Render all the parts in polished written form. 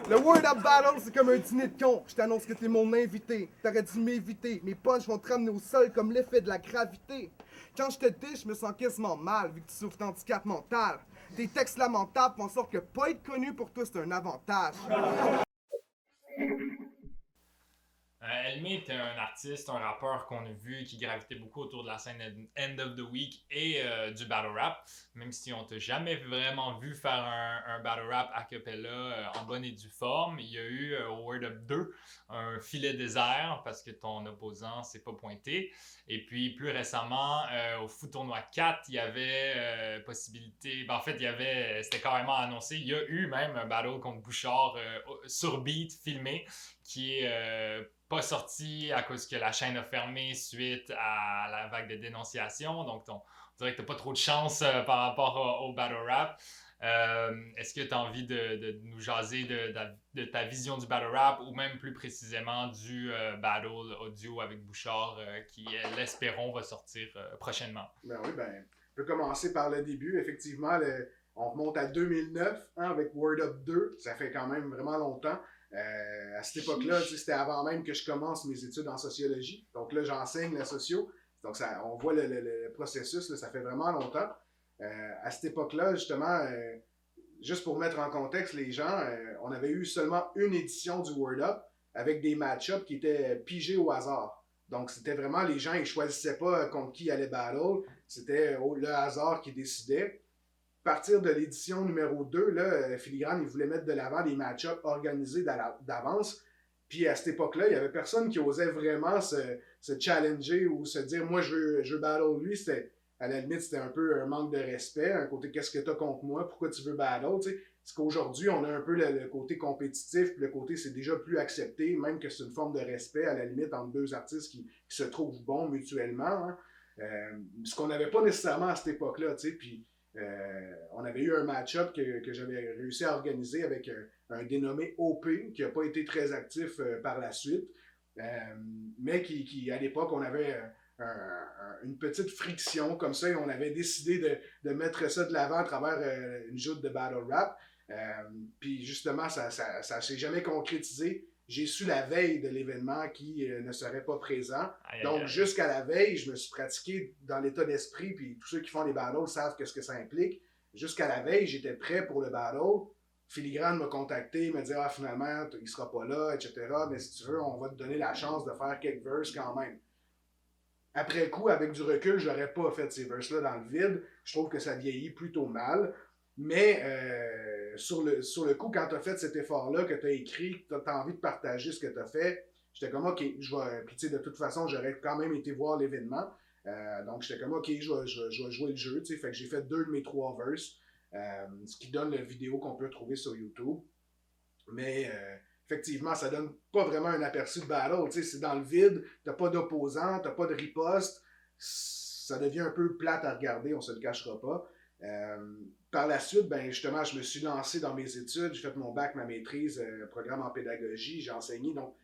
Le Word Up Battle, c'est comme un dîner de con. Je t'annonce que t'es mon invité. T'aurais dû m'éviter. Mes punchs vont te ramener au sol comme l'effet de la gravité. Quand je te dis, je me sens quasiment mal vu que tu souffres d'handicap mental. Tes textes lamentables font en sorte que pas être connu pour toi, c'est un avantage. Elmé était un artiste, un rappeur qu'on a vu qui gravitait beaucoup autour de la scène End of the Week et du battle rap. Même si on t'a jamais vraiment vu faire un battle rap a cappella en bonne et due forme, il y a eu au Word Up 2 un filet désert parce que ton opposant s'est pas pointé. Et puis plus récemment, au Foot Tournoi 4, il y avait possibilité. Ben, en fait, c'était carrément annoncé. Il y a eu même un battle contre Bouchard sur beat filmé qui est pas sorti à cause que la chaîne a fermé suite à la vague de dénonciation. Donc, on dirait que t'as pas trop de chance par rapport au battle rap. Est-ce que tu as envie de nous jaser de ta vision du battle rap ou même plus précisément du battle audio avec Bouchard qui, l'espérons, va sortir prochainement? Ben oui, ben, on peut commencer par le début. Effectivement, on remonte à 2009 hein, avec Word Up 2. Ça fait quand même vraiment longtemps. À cette époque-là, c'était avant même que je commence mes études en sociologie. Donc là, j'enseigne la socio. Donc on voit le processus, là, ça fait vraiment longtemps. À cette époque-là, justement, juste pour mettre en contexte les gens, on avait eu seulement une édition du Word Up avec des match-ups qui étaient pigés au hasard. Donc c'était vraiment les gens, ils choisissaient pas contre qui allait battle. C'était le hasard qui décidait. À partir de l'édition numéro 2, là, Filigrane, il voulait mettre de l'avant des match-ups organisés d'avance. Puis à cette époque-là, il n'y avait personne qui osait vraiment se challenger ou se dire « moi, je veux battle lui ». À la limite, c'était un peu un manque de respect, un côté « qu'est-ce que tu as contre moi, pourquoi tu veux battle ». C'est qu'aujourd'hui, on a un peu le côté compétitif, puis le côté c'est déjà plus accepté, même que c'est une forme de respect, à la limite, entre deux artistes qui se trouvent bons mutuellement. Hein. Ce qu'on n'avait pas nécessairement à cette époque-là, tu sais, puis on avait eu un match-up que j'avais réussi à organiser avec un dénommé OP qui n'a pas été très actif par la suite, mais qui à l'époque, on avait une petite friction comme ça et on avait décidé de mettre ça de l'avant à travers une joute de battle rap. Puis justement, ça s'est jamais concrétisé. J'ai su la veille de l'événement qui ne serait pas présent. Donc, jusqu'à la veille, je me suis pratiqué dans l'état d'esprit, puis tous ceux qui font les battles savent ce que ça implique. Jusqu'à la veille, j'étais prêt pour le battle. Filigrane m'a contacté, me dit « Ah, finalement, il sera pas là, etc. Mais si tu veux, on va te donner la chance de faire quelques verses quand même. » Après coup, avec du recul, je n'aurais pas fait ces verses-là dans le vide. Je trouve que ça vieillit plutôt mal. Mais sur le coup, quand tu as fait cet effort-là, que tu as écrit, que tu as envie de partager ce que tu as fait, j'étais comme OK, je vais. Puis tu sais, de toute façon, j'aurais quand même été voir l'événement. Donc j'étais comme OK, je vais jouer le jeu. Fait que j'ai fait 2 de mes 3 verses, ce qui donne la vidéo qu'on peut trouver sur YouTube. Mais effectivement, ça donne pas vraiment un aperçu de battle. C'est dans le vide, t'as pas d'opposant, t'as pas de riposte. Ça devient un peu plate à regarder, on se le cachera pas. Par la suite, ben justement, je me suis lancé dans mes études, j'ai fait mon bac, ma maîtrise, programme en pédagogie, j'ai enseigné, donc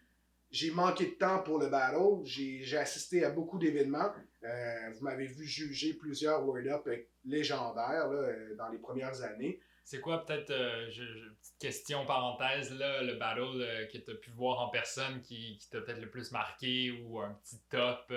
j'ai manqué de temps pour le battle, j'ai assisté à beaucoup d'événements, vous m'avez vu juger plusieurs Word Up légendaires là, dans les premières années. C'est quoi peut-être, petite question parenthèse, là, le battle que tu as pu voir en personne qui t'a peut-être le plus marqué ou un petit top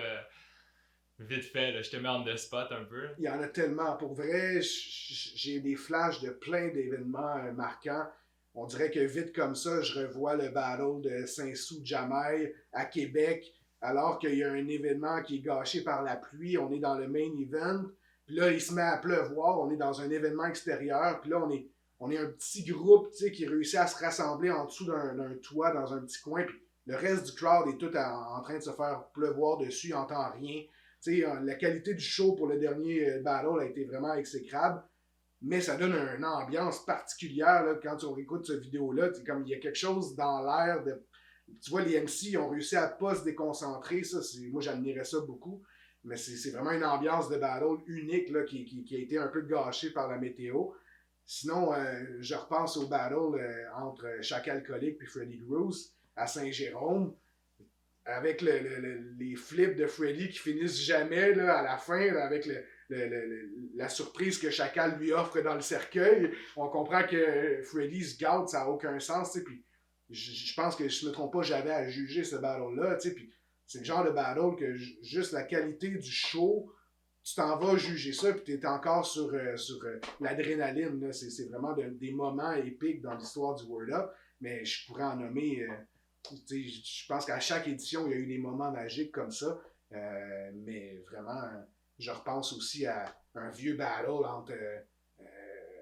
vite fait, là, je te mets en the spot un peu. Il y en a tellement. Pour vrai, j'ai des flashs de plein d'événements marquants. On dirait que vite comme ça, je revois le battle de Saint-Sou-Jamaï à Québec, alors qu'il y a un événement qui est gâché par la pluie. On est dans le main event. Puis là, il se met à pleuvoir. On est dans un événement extérieur. Puis là, on est un petit groupe qui réussit à se rassembler en dessous d'un toit, dans un petit coin. Puis le reste du crowd est tout en train de se faire pleuvoir dessus. Il n'entend rien. T'sais, la qualité du show pour le dernier battle a été vraiment exécrable, mais ça donne une ambiance particulière là, quand on écoute cette vidéo-là. Comme il y a quelque chose dans l'air. Tu vois, les MC ont réussi à pas se déconcentrer. Ça, moi, j'admirais ça beaucoup. Mais c'est vraiment une ambiance de battle unique là, qui a été un peu gâchée par la météo. Sinon, je repense au battle entre Chacal Alcoolique et Freddy Grouse à Saint-Jérôme, avec les flips de Freddy qui finissent jamais là, à la fin, là, avec la surprise que Chacal lui offre dans le cercueil. On comprend que Freddy se gâte, ça n'a aucun sens. Puis je pense que je me trompe pas, j'avais à juger ce battle-là, tu sais, puis c'est le genre de battle que juste la qualité du show, tu t'en vas juger ça, puis t'es encore sur l'adrénaline, là. C'est vraiment des moments épiques dans l'histoire du Word Up, mais je pourrais en nommer, je pense qu'à chaque édition, il y a eu des moments magiques comme ça, mais vraiment, je repense aussi à un vieux battle entre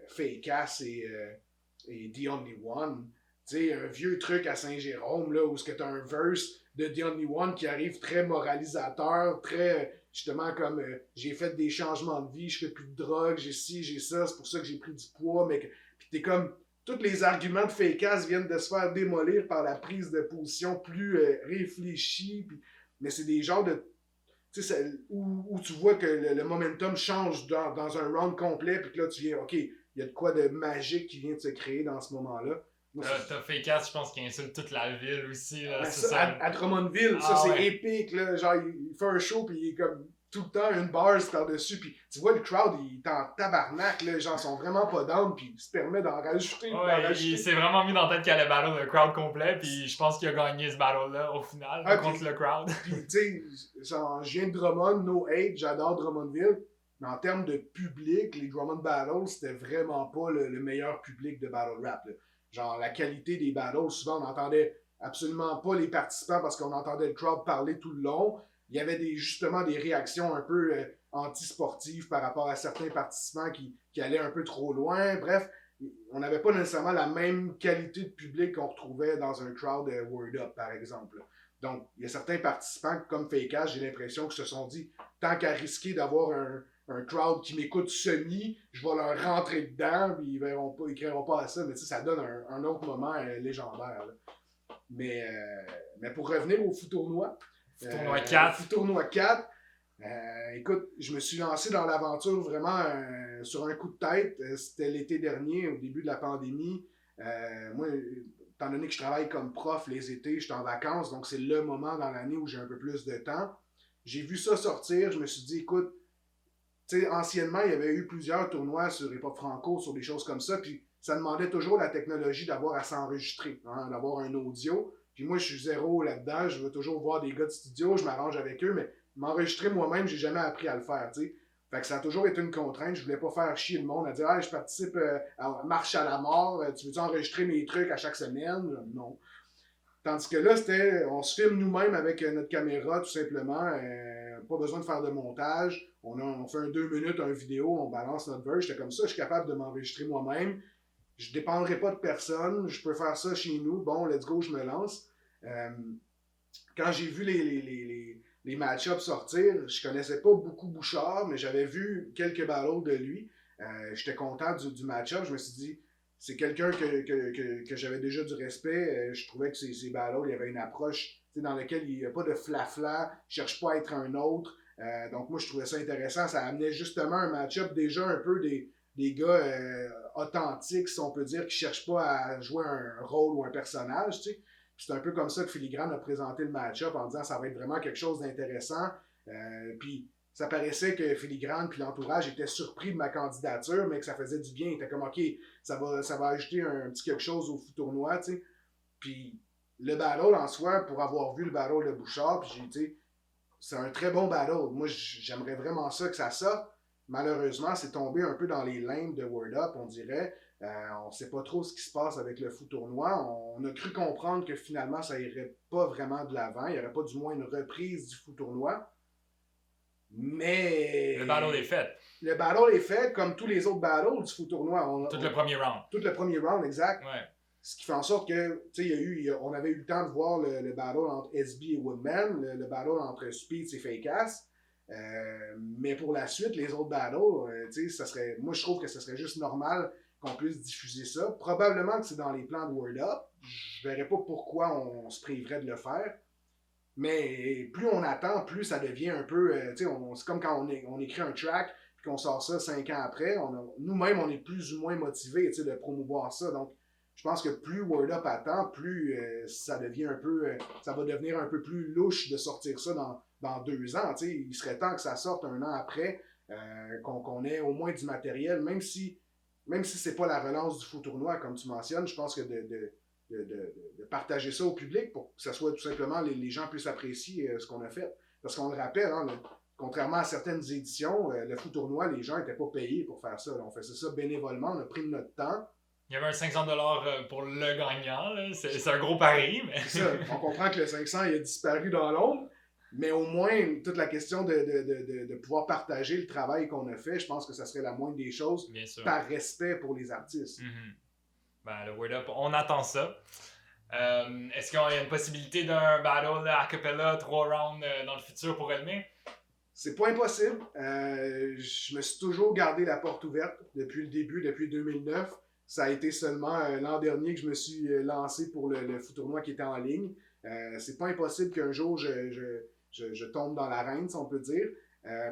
Fakeass et The Only One. Tu sais, un vieux truc à Saint-Jérôme, là, où tu as un verse de The Only One qui arrive très moralisateur, très, justement, comme j'ai fait des changements de vie, je fais plus de drogue, j'ai ci, j'ai ça, c'est pour ça que j'ai pris du poids, mais puis t'es comme, tous les arguments de Fakeass viennent de se faire démolir par la prise de position plus réfléchie, puis, mais c'est des genres de, tu sais, où tu vois que le momentum change dans un round complet, puis que là, tu viens, ok, il y a de quoi de magique qui vient de se créer dans ce moment-là. T'as Fakeass, je pense qu'il insulte toute la ville aussi. Là, ben c'est ça, à Drummondville, ça c'est épique. Là. Genre, il fait un show, puis il est comme tout le temps une bars par-dessus. Puis tu vois, le crowd, il est en tabarnak. Là, genre, ils sont vraiment pas down, puis il se permet d'en rajouter. Il s'est vraiment mis dans la tête qu'il allait battle le crowd complet, puis je pense qu'il a gagné ce battle-là au final contre le crowd. Puis tu sais, je viens de Drummond, no hate, j'adore Drummondville. Mais en termes de public, les Drummond Battles, c'était vraiment pas le meilleur public de battle rap. Là. Genre, la qualité des battles, souvent, on n'entendait absolument pas les participants parce qu'on entendait le crowd parler tout le long. Il y avait justement des réactions un peu anti-sportives par rapport à certains participants qui allaient un peu trop loin. Bref, on n'avait pas nécessairement la même qualité de public qu'on retrouvait dans un crowd Word Up, par exemple. Donc, il y a certains participants, comme Fakeass, j'ai l'impression, qui se sont dit, tant qu'à risquer d'avoir un crowd qui m'écoute semi, je vais leur rentrer dedans, puis ils crieront pas à ça, mais ça donne un autre moment légendaire. Là. Mais pour revenir au Fou Tournoi. Tournoi 4. Fou Tournoi 4. Écoute, je me suis lancé dans l'aventure vraiment sur un coup de tête. C'était l'été dernier, au début de la pandémie. Moi, étant donné que je travaille comme prof les étés, je suis en vacances, donc c'est le moment dans l'année où j'ai un peu plus de temps. J'ai vu ça sortir, je me suis dit, écoute, tu sais, anciennement, il y avait eu plusieurs tournois sur Hip Hop Franco, sur des choses comme ça, puis ça demandait toujours la technologie d'avoir à s'enregistrer, hein, d'avoir un audio. Puis moi, je suis zéro là-dedans, je veux toujours voir des gars de studio, je m'arrange avec eux, mais m'enregistrer moi-même, j'ai jamais appris à le faire, tu sais. Fait que ça a toujours été une contrainte, je voulais pas faire chier le monde à dire « Ah, je participe à Marche à la mort, tu veux-tu enregistrer mes trucs à chaque semaine? » Non. Tandis que là, on se filme nous-mêmes avec notre caméra, tout simplement. Pas besoin de faire de montage. On fait un 2 minutes, une vidéo, on balance notre verse. J'étais comme ça, je suis capable de m'enregistrer moi-même. Je ne dépendrai pas de personne. Je peux faire ça chez nous. Bon, let's go, je me lance. Quand j'ai vu les match-ups sortir, je connaissais pas beaucoup Bouchard, mais j'avais vu quelques battles de lui. J'étais content du match-up. Je me suis dit, c'est quelqu'un que j'avais déjà du respect. Je trouvais que ses battles, il y avait une approche dans laquelle il n'y a pas de flafla, il ne cherche pas à être un autre. Donc moi, je trouvais ça intéressant. Ça amenait justement un match-up déjà un peu des gars authentiques, si on peut dire, qui ne cherchent pas à jouer un rôle ou un personnage. Tu sais. C'est un peu comme ça que Filigrane a présenté le match-up en disant que ça va être vraiment quelque chose d'intéressant. Puis ça paraissait que Filigrane puis l'entourage étaient surpris de ma candidature, mais que ça faisait du bien. Ils étaient comme, OK, ça va ajouter un petit quelque chose au tournoi, tu sais. Puis le battle en soi, pour avoir vu le battle de Bouchard, puis j'ai dit, c'est un très bon battle. Moi, j'aimerais vraiment ça que ça sorte. Malheureusement, c'est tombé un peu dans les limbes de Word Up, on dirait. On ne sait pas trop ce qui se passe avec le Fou Tournoi. On a cru comprendre que finalement, ça irait pas vraiment de l'avant. Il n'y aurait pas du moins une reprise du Fou Tournoi. Mais... Le battle est fait. Le battle est fait comme tous les autres battles du Fou Tournoi. Le premier round. Tout le premier round, exact. Ouais. Ce qui fait en sorte que, tu sais, on avait eu le temps de voir le battle entre SB et Woodman, le battle entre Speeds et Fakeass. Mais pour la suite, les autres battles, tu sais, moi je trouve que ce serait juste normal qu'on puisse diffuser ça. Probablement que c'est dans les plans de Word Up. Je verrais pas pourquoi on se priverait de le faire. Mais plus on attend, plus ça devient un peu... tu sais, c'est comme quand on écrit un track puis qu'on sort ça 5 ans après. Nous-mêmes, on est plus ou moins motivés de promouvoir ça. Donc, je pense que plus Word Up attend, plus ça devient un peu... ça va devenir un peu plus louche de sortir ça dans 2 ans. Tu sais, il serait temps que ça sorte 1 an après, qu'on ait au moins du matériel, même si c'est pas la relance du Fou Tournoi, comme tu mentionnes. Je pense que de partager ça au public pour que ça soit tout simplement les gens puissent apprécier ce qu'on a fait. Parce qu'on le rappelle, hein, contrairement à certaines éditions, le fou tournoi, les gens n'étaient pas payés pour faire ça. Là. On faisait ça bénévolement, on a pris de notre temps. Il y avait un 500$ pour le gagnant, là. C'est un gros pari, mais... C'est ça. On comprend que le 500 il a disparu dans l'ombre, mais au moins, toute la question de pouvoir partager le travail qu'on a fait, je pense que ça serait la moindre des choses par respect pour les artistes. Ben, le Word Up, on attend ça. Est-ce qu'il y a une possibilité d'un battle a cappella 3 rounds dans le futur pour Elmé? C'est pas impossible. Je me suis toujours gardé la porte ouverte depuis le début, depuis 2009. Ça a été seulement l'an dernier que je me suis lancé pour le fou tournoi qui était en ligne. C'est pas impossible qu'un jour je tombe dans l'arène, si on peut dire.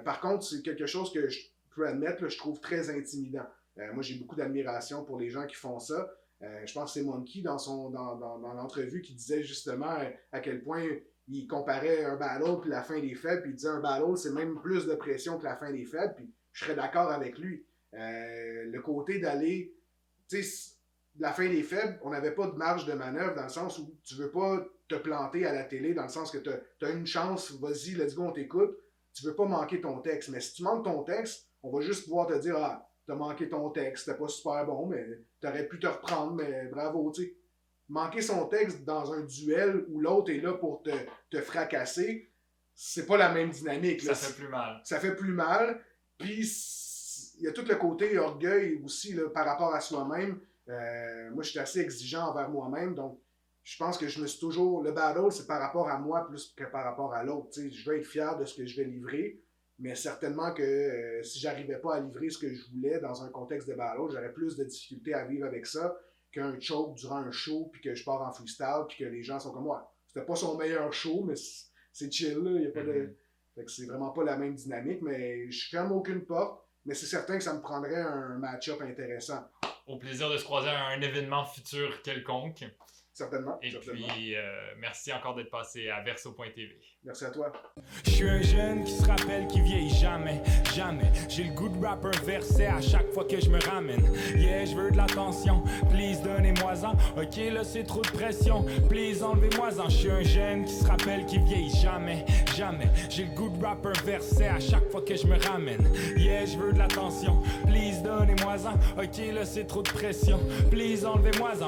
Par contre, c'est quelque chose que je peux admettre, là, je trouve très intimidant. Moi, j'ai beaucoup d'admiration pour les gens qui font ça. Je pense que c'est Monkey dans l'entrevue qui disait justement à quel point il comparait un battle puis la fin des faibles, puis il disait un battle c'est même plus de pression que la fin des faibles, puis je serais d'accord avec lui. Le côté d'aller, tu sais, la fin des faibles, on n'avait pas de marge de manœuvre dans le sens où tu veux pas te planter à la télé, dans le sens que tu as une chance, vas-y, let's go, on t'écoute, tu veux pas manquer ton texte. Mais si tu manques ton texte, on va juste pouvoir te dire, ah, t'as manqué ton texte, c'était pas super bon, mais t'aurais pu te reprendre, mais bravo, tu sais. Manquer son texte dans un duel où l'autre est là pour te fracasser, c'est pas la même dynamique. Ça fait plus mal. Ça fait plus mal, puis il y a tout le côté orgueil aussi là, par rapport à soi-même. Moi, je suis assez exigeant envers moi-même, donc je pense que je me suis toujours... Le battle, c'est par rapport à moi plus que par rapport à l'autre. Tu sais, je veux être fier de ce que je vais livrer, mais certainement que si j'arrivais pas à livrer ce que je voulais dans un contexte de battle, j'aurais plus de difficultés à vivre avec ça qu'un choke durant un show, puis que je pars en freestyle, puis que les gens sont comme moi. C'était pas son meilleur show, mais c'est chill, là. Y a pas de... Fait que c'est vraiment pas la même dynamique, mais je ferme aucune porte, mais c'est certain que ça me prendrait un match-up intéressant. Au plaisir de se croiser à un événement futur quelconque. Certainement. Et certainement. puis, merci encore d'être passé à Verso.tv. Merci à toi. Je suis un jeune qui se rappelle qui vieillit jamais, jamais. J'ai le goût de rapper un verset à chaque fois que je me ramène. Yeah, je veux de l'attention, please donnez-moi-en. Ok, là c'est trop de pression, please enlevez-moi-en. Je suis un jeune qui se rappelle qui vieillit jamais, jamais. J'ai le goût de rapper un verset à chaque fois que je me ramène. Yeah, je veux de l'attention, please donnez-moi-en. Ok, là c'est trop de pression, please enlevez-moi-en.